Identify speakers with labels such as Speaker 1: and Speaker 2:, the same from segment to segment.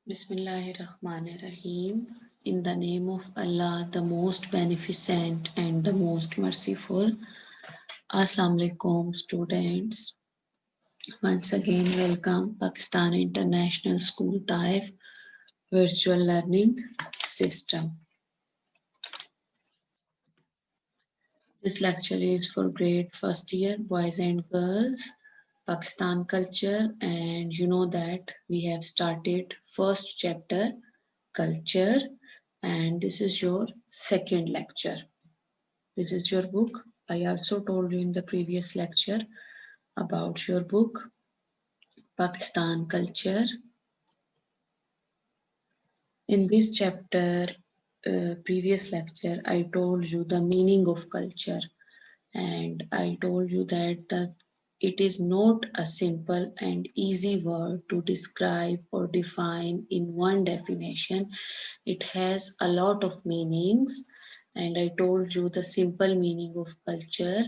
Speaker 1: Bismillahirrahmanirrahim. In the name of Allah, the most beneficent and the most merciful. Assalamu alaikum, students. Once again, welcome Pakistan International School Taif Virtual Learning System. This lecture is for grade first year, boys and girls, Pakistan culture, and you know that we have started first chapter, culture, and this is your second lecture. This is your book. I also told you in the previous lecture about your book, Pakistan Culture. In this chapter, previous lecture, I told you the meaning of culture, and I told you that it is not a simple and easy word to describe or define in one definition. It has a lot of meanings, and I told you the simple meaning of culture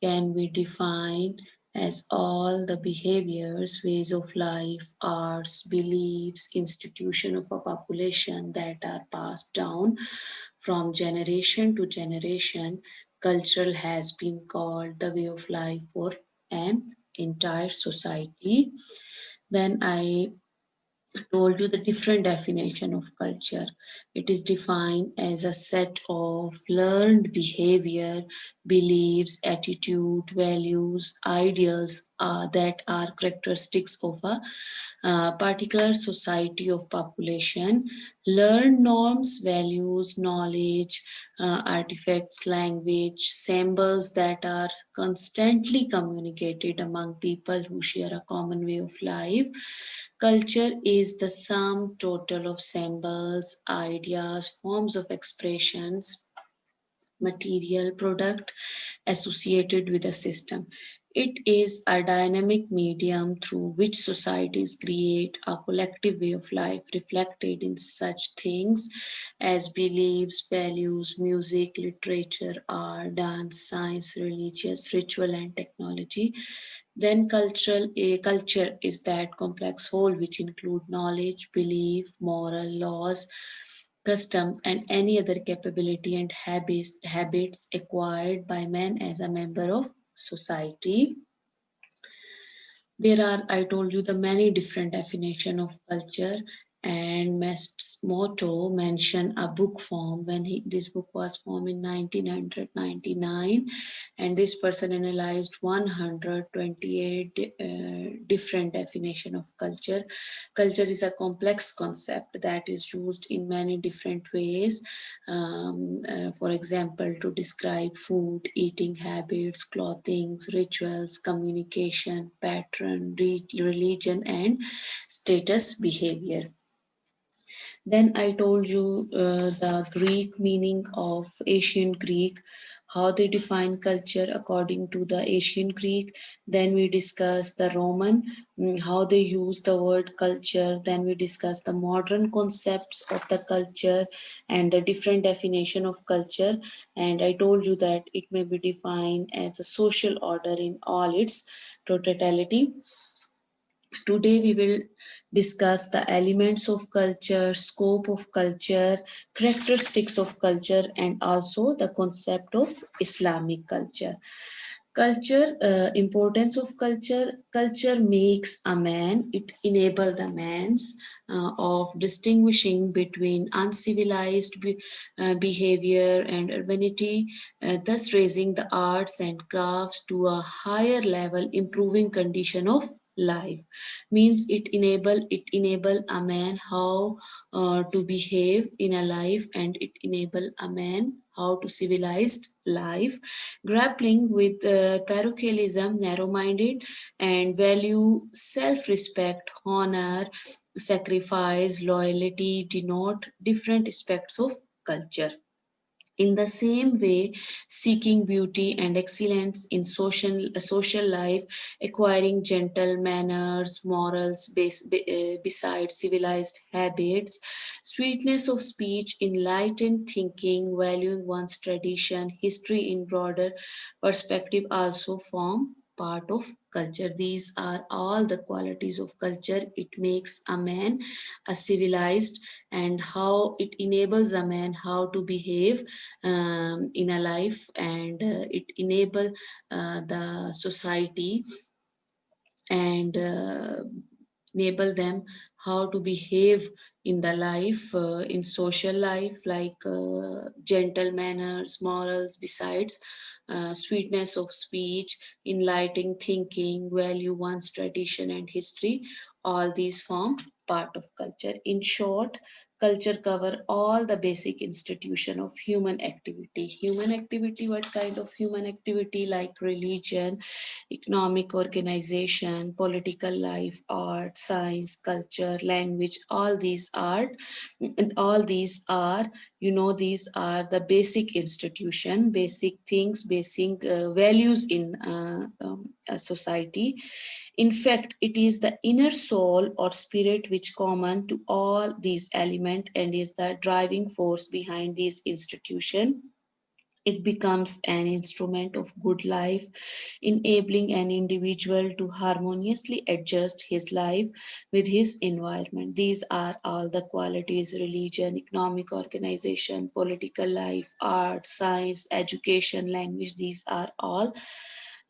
Speaker 1: can be defined as all the behaviors, ways of life, arts, beliefs, institution of a population that are passed down from generation to generation. Cultural has been called the way of life for an entire society. Then I told you the different definition of culture. It is defined as a set of learned behavior, beliefs, attitude, values, ideals that are characteristics of a particular society of population. Learned norms, values, knowledge, artifacts, language, symbols that are constantly communicated among people who share a common way of life. Culture is the sum total of symbols, ideas, forms of expressions, material product associated with a system. It is a dynamic medium through which societies create a collective way of life reflected in such things as beliefs, values, music, literature, art, dance, science, religious, ritual, and technology. Then a culture is that complex whole which include knowledge, belief, moral laws, customs, and any other capability and habits acquired by man as a member of society. There are, I told you, the many different definition of culture, and Matsumoto mentioned a book form when this book was formed in 1999, and this person analyzed 128 different definition of culture. Culture is a complex concept that is used in many different ways. For example, to describe food, eating habits, clothing, rituals, communication, pattern, religion, and status behavior. Then I told you the Greek meaning of ancient Greek, how they define culture according to the ancient Greek. Then we discuss the Roman, how they use the word culture. Then we discuss the modern concepts of the culture and the different definition of culture. And I told you that it may be defined as a social order in all its totality. Today we will discuss the elements of culture, scope of culture, characteristics of culture, and also the concept of Islamic culture. Culture, importance of culture. Culture makes a man, it enables the man's of distinguishing between uncivilized behavior and urbanity, thus raising the arts and crafts to a higher level, improving condition of life. Means it enable a man how to behave in a life, and it enable a man how to civilized life, grappling with parochialism, narrow-minded, and value self-respect, honor, sacrifice, loyalty, denote different aspects of culture. In the same way, seeking beauty and excellence in social life, acquiring gentle manners, morals besides civilized habits, sweetness of speech, enlightened thinking, valuing one's tradition, history in broader perspective also form part of culture. These are all the qualities of culture. It makes a man a civilized, and how it enables a man how to behave in a life, and it enable the society, and enable them how to behave in the life, in social life, like gentle manners, morals, besides sweetness of speech, enlightening thinking, value one's tradition and history. All these form part of culture. In short, culture cover all the basic institution of human activity. Human activity, what kind of human activity? Like religion, economic organization, political life, art, science, culture, language, all these are, these are the basic institution, basic things, basic values in a society. In fact, it is the inner soul or spirit which common to all these elements and is the driving force behind these institution. It becomes an instrument of good life, enabling an individual to harmoniously adjust his life with his environment. These are all the qualities: religion, economic organization, political life, art, science, education, language. These are all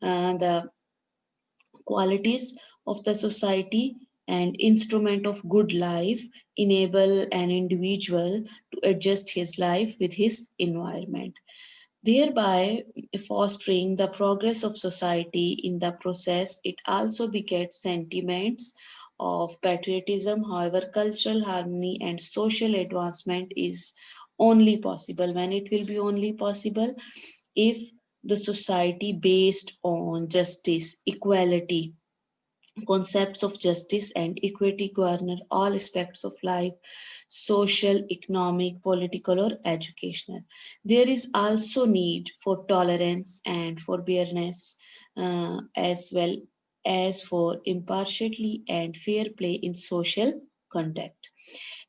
Speaker 1: the qualities of the society and instrument of good life, enable an individual to adjust his life with his environment, thereby fostering the progress of society. In the process, it also begets sentiments of patriotism. However, cultural harmony and social advancement is only possible. When it will be only possible? If the society based on justice, equality, concepts of justice and equity govern all aspects of life: social, economic, political, or educational. There is also need for tolerance and forbearance, as well as for impartiality and fair play in social conduct.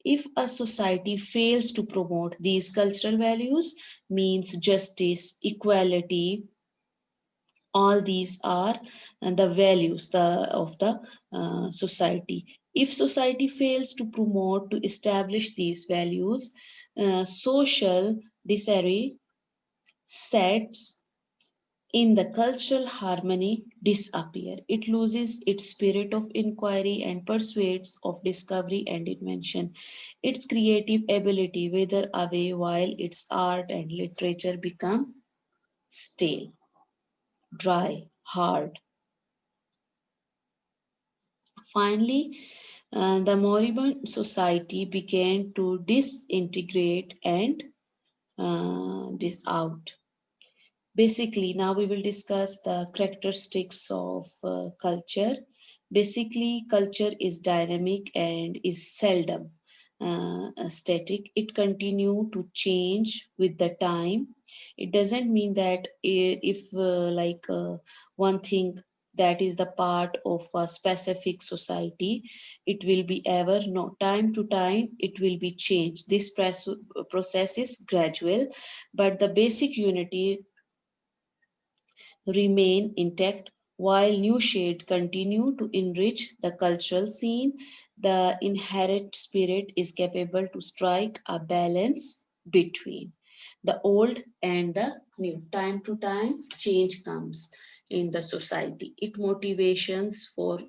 Speaker 1: If a society fails to promote these cultural values, means justice, equality, all these are the values of the society. If society fails to promote, to establish these values, social disarray sets in, the cultural harmony disappear. It loses its spirit of inquiry and pursuits of discovery and invention. Its creative ability wither away, while its art and literature become stale, dry, hard. Finally, the moribund society began to disintegrate and this out. Basically, now we will discuss the characteristics of culture. Basically, culture is dynamic and is seldom static. It continue to change with the time. It doesn't mean that if one thing that is the part of a specific society, it will be ever. No, time to time it will be changed. This process is gradual, but the basic unity remain intact. While new shades continue to enrich the cultural scene, the inherent spirit is capable to strike a balance between the old and the new. Time to time, change comes in the society. It motivations for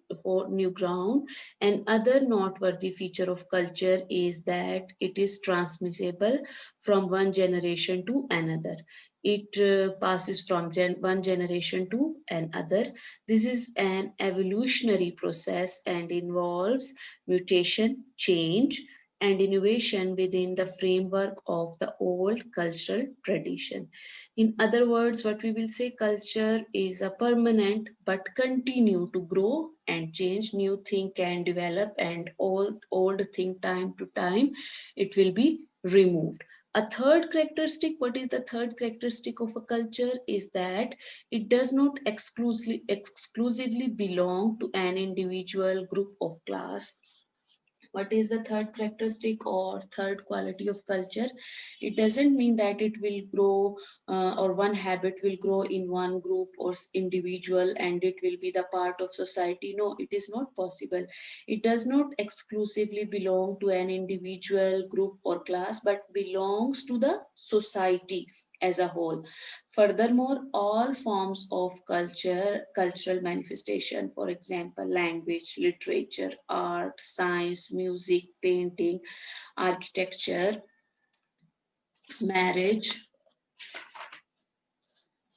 Speaker 1: new ground. And other noteworthy feature of culture is that it is transmissible from one generation to another. It passes from one generation to another. This is an evolutionary process and involves mutation, change, and innovation within the framework of the old cultural tradition. In other words, what we will say, culture is a permanent but continue to grow and change. New thing can develop, and old thing time to time it will be removed. A third characteristic, what is the third characteristic of a culture, is that it does not exclusively belong to an individual, group of class. What is the third characteristic or third quality of culture? It doesn't mean that it will grow or one habit will grow in one group or individual and it will be the part of society. No, it is not possible. It does not exclusively belong to an individual group or class but belongs to the society as a whole. Furthermore, all forms of cultural manifestation, for example, language, literature, art, science, music, painting, architecture, marriage,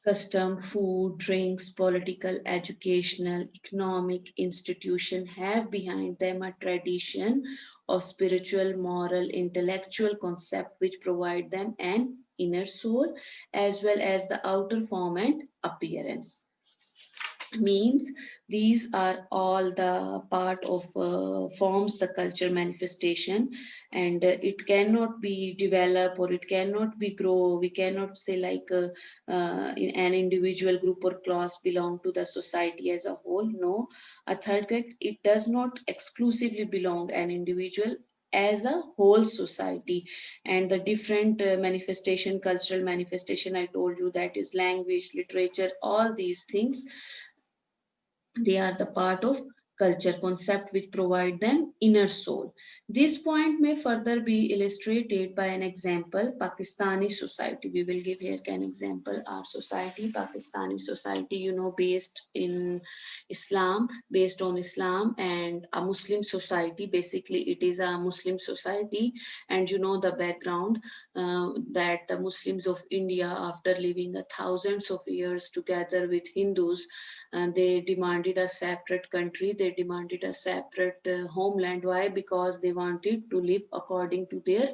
Speaker 1: custom, food, drinks, political, educational, economic institution have behind them a tradition of spiritual, moral, intellectual concept which provide them an inner soul as well as the outer form and appearance. Means these are all the part of forms the culture manifestation, and it cannot be developed or it cannot be grow. We cannot say like in an individual group or class belong to the society as a whole. No, a third correct, it does not exclusively belong an individual as a whole society. And the different manifestation, cultural manifestation, I told you, that is language, literature, all these things, they are the part of culture concept which provide them inner soul. This point may further be illustrated by an example, Pakistani society. We will give here an example. Our society, Pakistani society, based in Islam, based on Islam, and a Muslim society. Basically, it is a Muslim society, and the background that the Muslims of India, after living a thousands of years together with Hindus, they demanded a separate country, they demanded a separate homeland. Why? Because they wanted to live according to their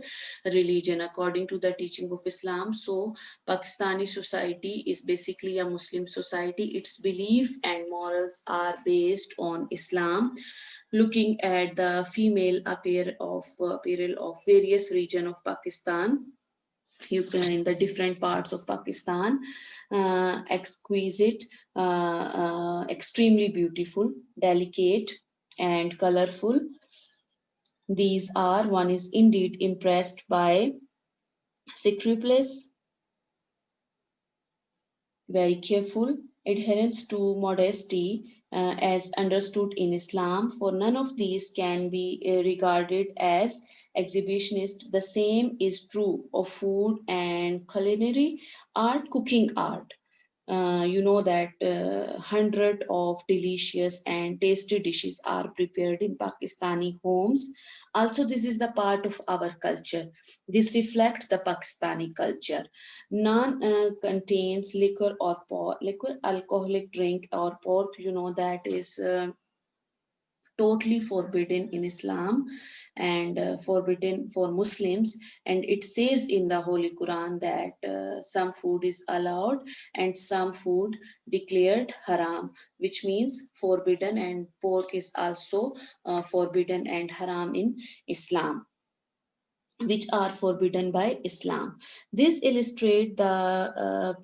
Speaker 1: religion, according to the teaching of Islam. So Pakistani society is basically a Muslim society. Its belief and morals are based on Islam. Looking at the female apparel of various region of Pakistan, you can in the different parts of Pakistan, exquisite, extremely beautiful, delicate, and colorful. These are, one is indeed impressed by scrupulous, very careful adherence to modesty as understood in Islam, for none of these can be regarded as exhibitionist. The same is true of food and culinary art, cooking art. You know that hundred of delicious and tasty dishes are prepared in Pakistani homes. Also, this is the part of our culture. This reflects the Pakistani culture. None contains liquor or pork, liquor, alcoholic drink or pork. You know that is totally forbidden in Islam and forbidden for Muslims. And it says in the Holy Quran that some food is allowed and some food declared haram, which means forbidden, and pork is also forbidden and haram in Islam, which are forbidden by Islam. This illustrates the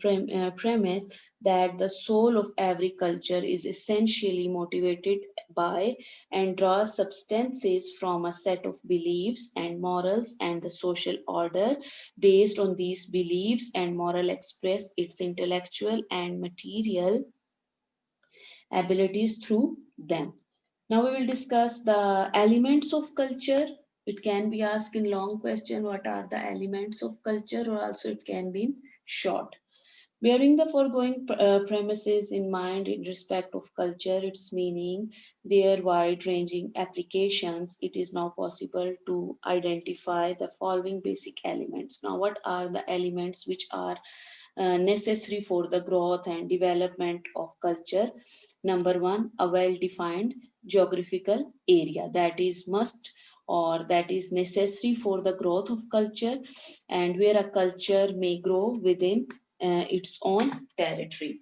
Speaker 1: premise that the soul of every culture is essentially motivated by and draws substances from a set of beliefs and morals, and the social order based on these beliefs and moral express its intellectual and material abilities through them. Now we will discuss the elements of culture. It can be asked in long question, what are the elements of culture, or also it can be in short. Bearing the foregoing premises in mind in respect of culture, its meaning, their wide-ranging applications, it is now possible to identify the following basic elements. Now, what are the elements which are necessary for the growth and development of culture? Number one, a well-defined geographical area, that is must or that is necessary for the growth of culture, and where a culture may grow within its own territory.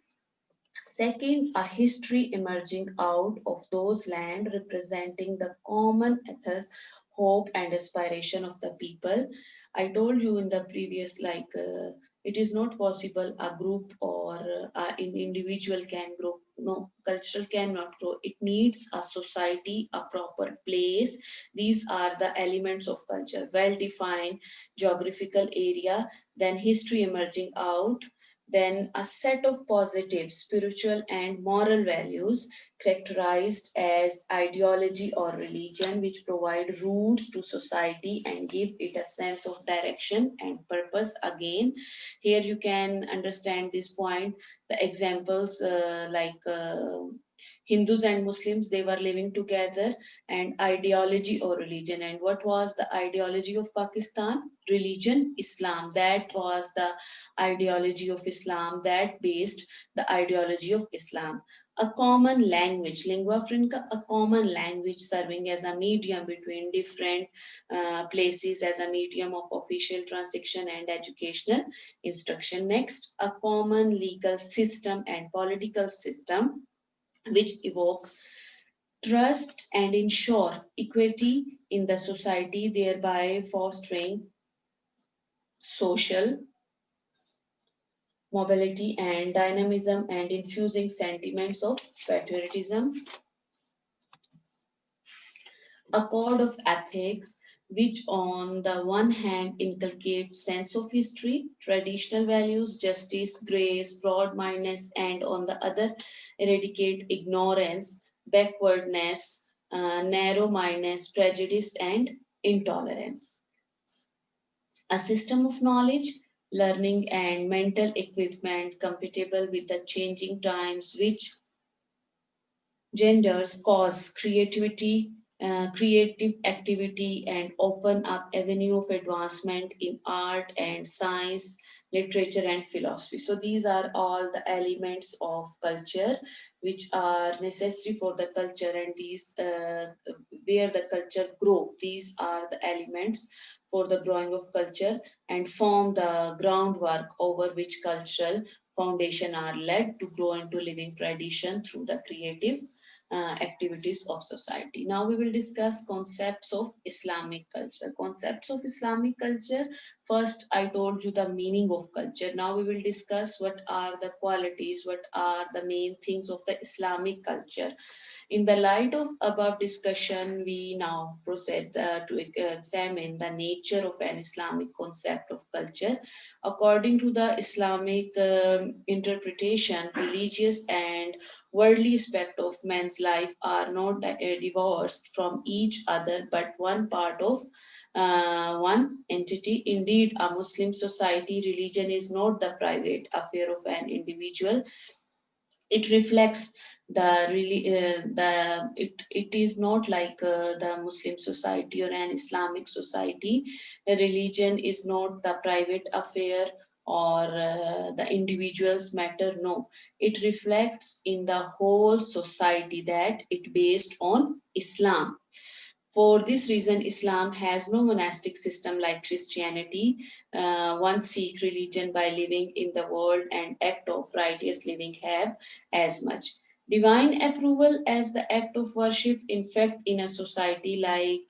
Speaker 1: Second, a history emerging out of those lands representing the common ethos, hope, and aspiration of the people. I told you in the previous, like, it is not possible a group or an individual can grow No, cultural cannot grow. It needs a society, a proper place. These are the elements of culture: well defined geographical area, then history emerging out, then a set of positive spiritual and moral values characterized as ideology or religion, which provide roots to society and give it a sense of direction and purpose. Again, here you can understand this point. The examples Hindus and Muslims, they were living together, and ideology or religion. And what was the ideology of Pakistan? Religion, Islam. That was the ideology of Islam, that based the ideology of Islam. A common language, lingua franca, a common language serving as a medium between different places, as a medium of official transaction and educational instruction. Next, a common legal system and political system which evoke trust and ensure equity in the society, thereby fostering social mobility and dynamism and infusing sentiments of patriotism. A code of ethics which on the one hand inculcates sense of history, traditional values, justice, grace, broad-mindedness, and on the other eradicate ignorance, backwardness, narrow-mindedness, prejudice, and intolerance. A system of knowledge, learning, and mental equipment compatible with the changing times, which genders cause creativity, creative activity, and open up avenue of advancement in art and science, literature and philosophy. So these are all the elements of culture which are necessary for the culture, and these where the culture grow. These are the elements for the growing of culture and form the groundwork over which cultural foundation are led to grow into living tradition through the creative activities of society. Now we will discuss concepts of Islamic culture. Concepts of Islamic culture. First, I told you the meaning of culture. Now we will discuss what are the qualities, what are the main things of the Islamic culture. In the light of above discussion, we now proceed to examine the nature of an Islamic concept of culture. According to the Islamic interpretation, religious and worldly aspect of man's life are not divorced from each other, but one part of one entity. Indeed, a Muslim society, religion is not the private affair of an individual. It reflects the really it is not like the Muslim society or an Islamic society. A religion is not the private affair or the individual's matter. No, it reflects in the whole society, that it based on Islam. For this reason, Islam has no monastic system like Christianity. One seek religion by living in the world, and act of righteous living have as much divine approval as the act of worship. In fact, in a society like,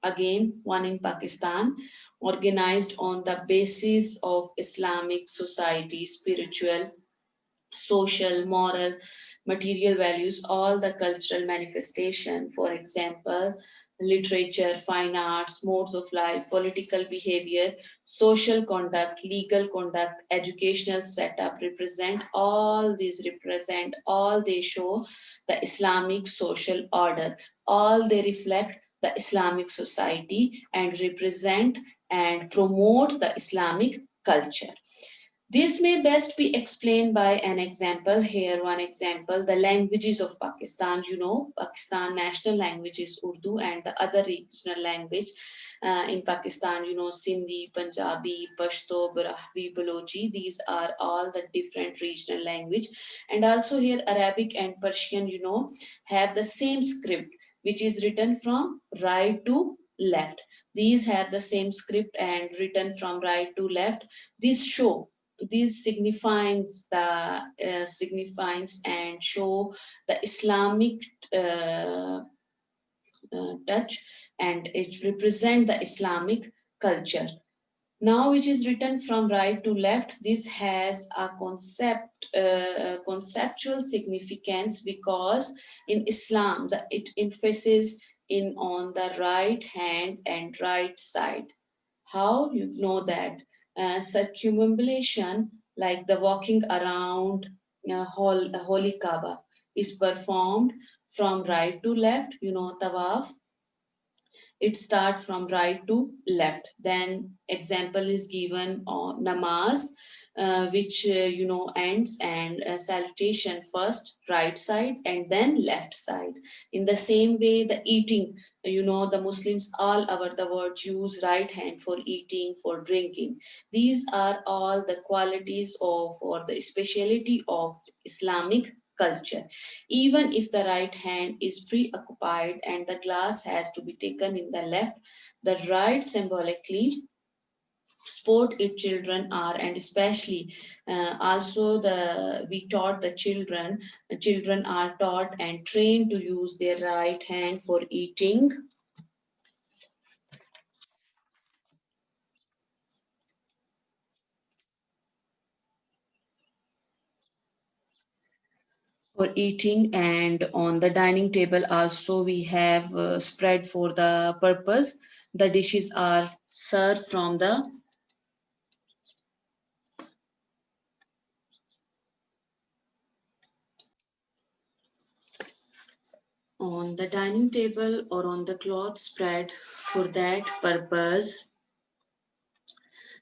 Speaker 1: again, one in Pakistan, organized on the basis of Islamic society, spiritual, social, moral, material values, all the cultural manifestation, for example, literature, fine arts, modes of life, political behavior, social conduct, legal conduct, educational setup, represent all, they show the Islamic social order. All they reflect the Islamic society and represent and promote the Islamic culture. This may best be explained by an example. Here, one example, the languages of Pakistan. You know, Pakistan national language is Urdu, and the other regional language in Pakistan, you know, Sindhi, Punjabi, Pashto, Brahvi, Balochi. These are all the different regional language. And also here, Arabic and Persian, you know, have the same script, which is written from right to left. These have the same script and written from right to left. This signifies and show the Islamic uh, touch, and it represent the Islamic culture. Now, which is written from right to left, this has a conceptual significance because in Islam, it emphasis in on the right hand and right side. How you know that? Circumambulation, like the walking around Holy Kaaba, is performed from right to left. You know, tawaf, it starts from right to left. Then example is given on namaz, which ends and salutation first right side and then left side. In the same way, the eating, the Muslims all over the world use right hand for eating, for drinking. These are all the qualities of or the speciality of Islamic culture. Even if the right hand is preoccupied and the glass has to be taken in the left, the right symbolically sport its children are, and especially also the we taught the children are taught and trained to use their right hand for eating, and on the dining table also we have spread for the purpose. The dishes are served from the on the dining table or on the cloth spread for that purpose.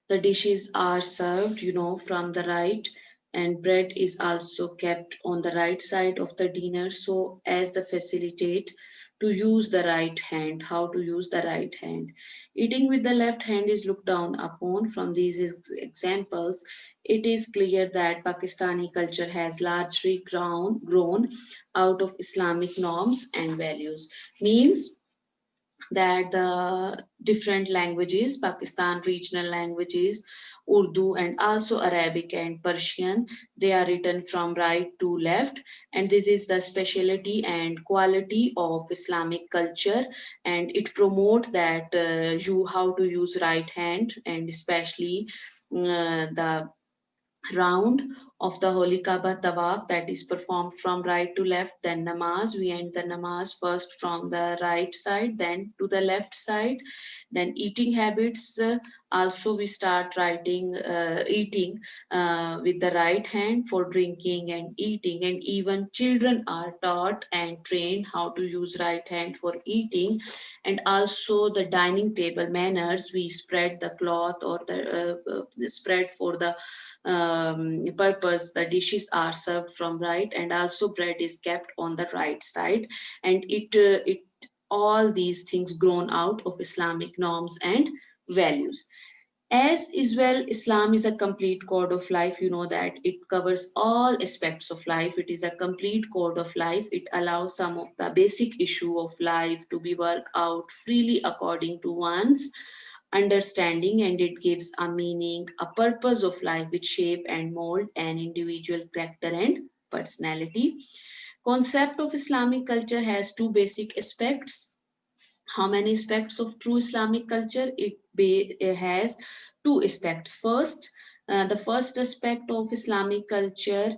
Speaker 1: The dishes are served, from the right, and bread is also kept on the right side of the dinner so as the facilitate to use the right hand. How to use the right hand? Eating with the left hand is looked down upon. From these examples, it is clear that Pakistani culture has largely grown out of Islamic norms and values. Means that the different languages, Pakistan regional languages, Urdu and also Arabic and Persian, they are written from right to left, and this is the specialty and quality of Islamic culture, and it promote that you how to use right hand, and especially the round of the Holy Kaaba Tawaf, that is performed from right to left. Then namaz, we end the namaz first from the right side, then to the left side. Then eating habits, also we start eating with the right hand for drinking and eating, and even children are taught and trained how to use right hand for eating. And also the dining table manners, we spread the cloth or the spread for the purpose. The dishes are served from right, and also bread is kept on the right side, and it all these things grown out of Islamic norms and values. As is well, Islam is a complete code of life. You know that it covers all aspects of life. It is a complete code of life. It allows some of the basic issue of life to be worked out freely according to one's understanding, and it gives a meaning, a purpose of life which shape and mold an individual character and personality. Concept of Islamic culture has two basic aspects. How many aspects of true Islamic culture? It has two aspects. First, the first aspect of Islamic culture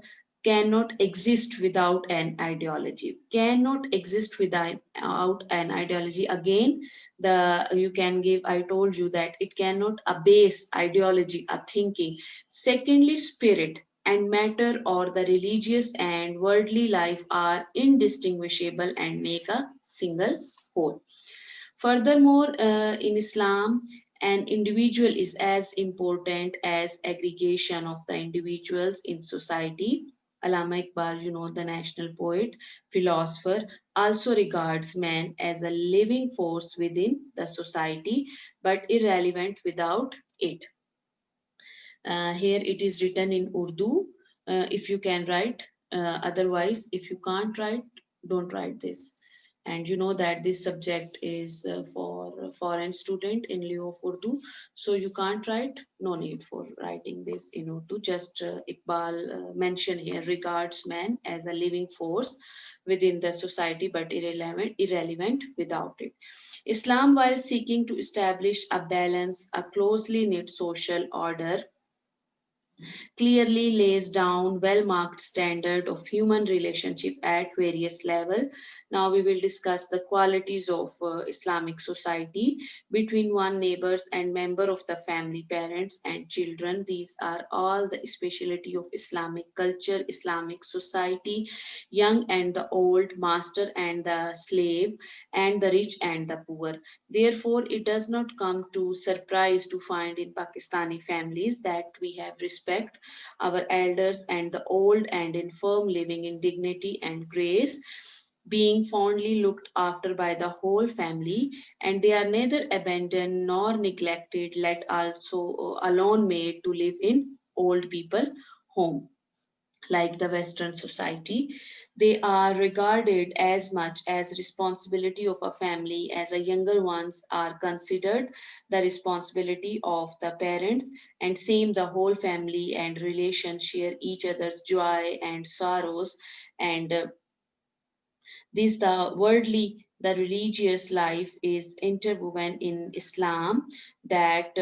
Speaker 1: cannot exist without an ideology. Cannot exist without an ideology. Again, the you can give. I told you that it cannot a base ideology, a thinking. Secondly, spirit and matter or the religious and worldly life are indistinguishable and make a single whole. Furthermore, in Islam, an individual is as important as aggregation of the individuals in society. Allama Iqbal, the national poet, philosopher, also regards man as a living force within the society, but irrelevant without it. Here it is written in Urdu. If you can write, otherwise, if you can't write, don't write this. And you know that this subject is for a foreign student in lieu of Urdu, so you can't write. No need for writing this in Urdu. Just Iqbal mention here regards man as a living force within the society but irrelevant without it. Islam, while seeking to establish a balance, a closely knit social order, clearly lays down well-marked standard of human relationship at various level. Now we will discuss the qualities of Islamic society between one neighbors and member of the family, parents and children. These are all the speciality of Islamic culture, Islamic society, young and the old, master and the slave, and the rich and the poor. Therefore, it does not come to surprise to find in Pakistani families that we have respect our elders and the old and infirm living in dignity and grace, being fondly looked after by the whole family, and they are neither abandoned nor neglected, let also alone made to live in old people home like the Western society. They are regarded as much as responsibility of a family as a younger ones are considered the responsibility of the parents, and same the whole family and relation share each other's joy and sorrows, and this the worldly the religious life is interwoven in Islam, that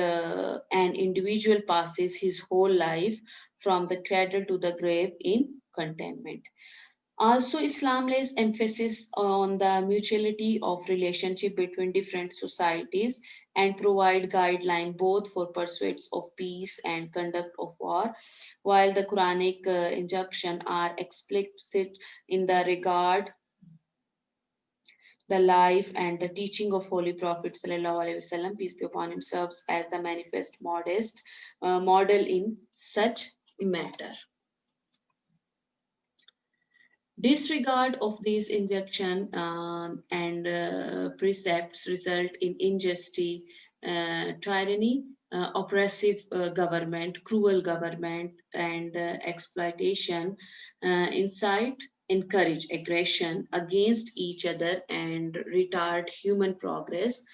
Speaker 1: an individual passes his whole life from the cradle to the grave in contentment. Also, Islam lays emphasis on the mutuality of relationship between different societies and provide guideline both for pursuits of peace and conduct of war. While the Quranic injunction are explicit in the regard the life and the teaching of Holy Prophet Sallallahu Alaihi Wasallam, peace be upon him, serves as the manifest modest model in such matter. Disregard of these injunction and precepts result in injustice, tyranny, oppressive government, cruel government, and exploitation, incite, encourage aggression against each other, and retard human progress.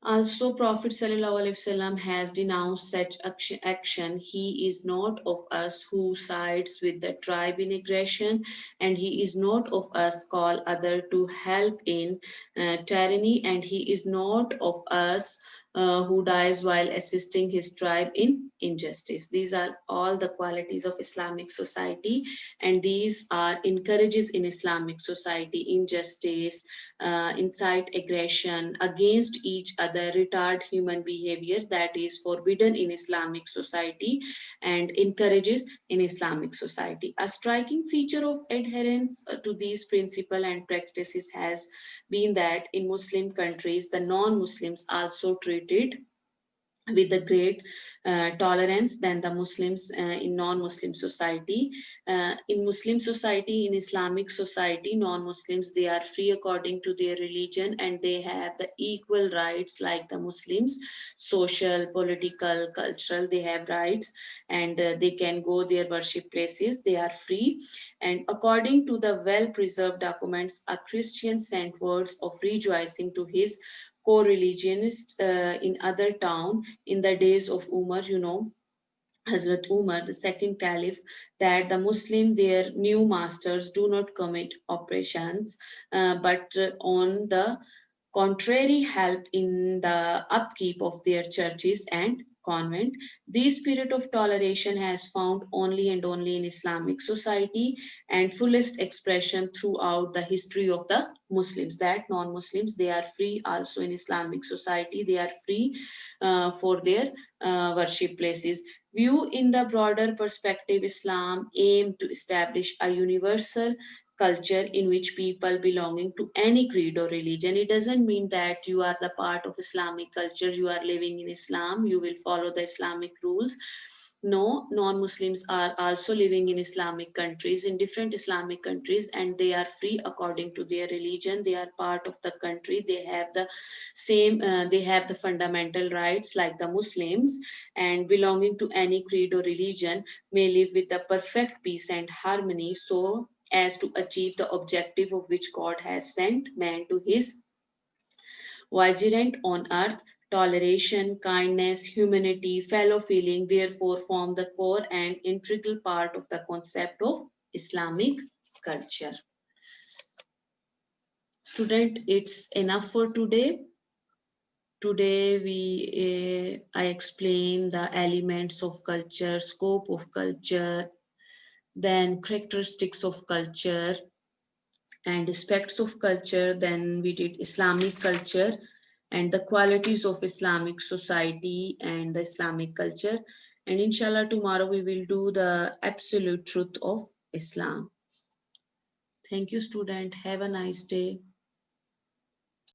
Speaker 1: Also, Prophet ﷺ has denounced such action. He is not of us who sides with the tribe in aggression, and he is not of us call other to help in tyranny, and he is not of us who dies while assisting his tribe in injustice. These are all the qualities of Islamic society, and these are encourages in Islamic society injustice, incite aggression against each other, retard human behavior that is forbidden in Islamic society and encourages in Islamic society. A striking feature of adherence to these principles and practices has been that in Muslim countries, the non-Muslims also treated with a great tolerance than the Muslims in non-Muslim society. In Muslim society, in Islamic society, non-Muslims they are free according to their religion and they have the equal rights like the Muslims, social, political, cultural. They have rights and they can go their worship places. They are free. And according to the well-preserved documents, a Christian sent words of rejoicing to his co-religionist in other town in the days of Umar, Hazrat Umar, the second caliph, that the Muslim, their new masters, do not commit operations, but on the contrary, help in the upkeep of their churches and convent. This spirit of toleration has found only and only in Islamic society and fullest expression throughout the history of the Muslims. That non-Muslims they are free also in Islamic society. They are free for their worship places. View in the broader perspective, Islam aimed to establish a universal culture in which people belonging to any creed or religion. It doesn't mean that you are the part of Islamic culture, you are living in Islam, you will follow the Islamic rules. No, non-Muslims are also living in Islamic countries, in different Islamic countries, and they are free according to their religion. They are part of the country. They have the same, they have the fundamental rights like the Muslims, and belonging to any creed or religion may live with the perfect peace and harmony so as to achieve the objective of which God has sent man to his vigilant on earth. Toleration, kindness, humanity, fellow feeling, therefore, form the core and integral part of the concept of Islamic culture. Student, it's enough for today. Today I explain the elements of culture, scope of culture, then characteristics of culture and aspects of culture. Then we did Islamic culture and the qualities of Islamic society and the Islamic culture. And inshallah, tomorrow we will do the absolute truth of Islam. Thank you, student. Have a nice day.